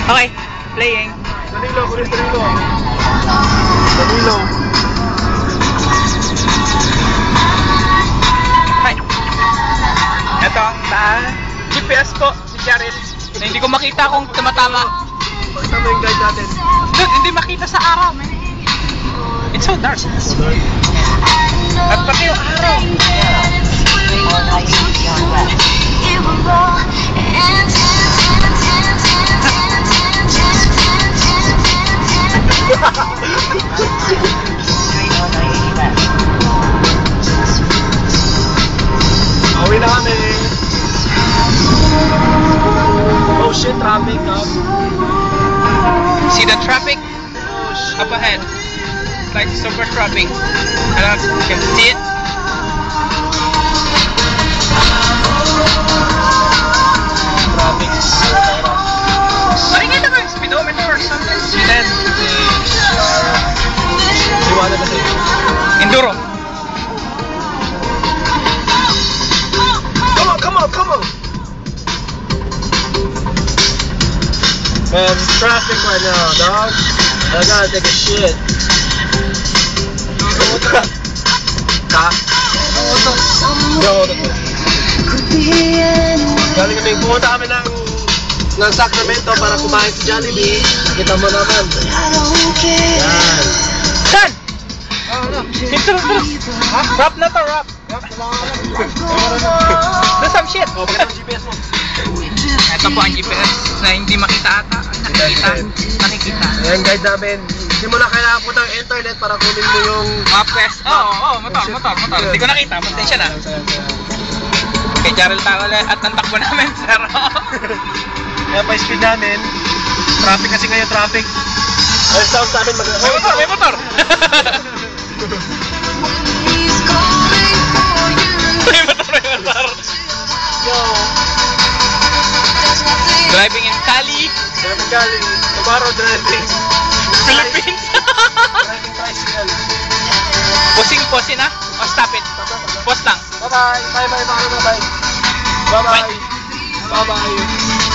Okay, playing. Danilo, kulis Danilo. Danilo. Hi. Ito, sa GPS po, si Jarrell. Na hindi ko makita kung tumatama. Pakita mo yung guide natin. Dude, hindi makita sa araw, man. It's so dark. At pati yung araw. Uwi na kami. Oh shit, traffic up. See the traffic up ahead. Like super traffic. I don't know if you can see it. Traffic. Makikita ko yung speedometer or something. Then, iwanan na sa'yo. Enduro. Come on, come on, come on! Man, traffic right now, dog. I gotta take a shit. Ha? Galing kami, pumunta kami ng Sacramento para kumain sa Jollibee. Nakita mo naman. Yan. Saan? Ito. Ha? Rap na to, rap. Do some shit. Oh, pakita mo GPS mo. Ito po ang GPS na hindi makita ata. Nakikita. Ayan, guide namin. Hindi mo na kailangan po ng internet para kunin mo yung... Mapwes. Oo, motor. Hindi ko nakita. Pasensya na. Kay Jarrell tayo ulit at ang takbo namin, sir. Kaya pa speed namin. Traffic kasi ngayon, traffic. Ay, sound sa amin mag... May motor. May motor. Yo! Driving in Cali, Driving Cali. Tomorrow driving. Philippines. Driving tricycle. Pusing na? O stop it? Pause lang. Bye-bye. Bye-bye. Bye-bye. Bye-bye. Bye-bye.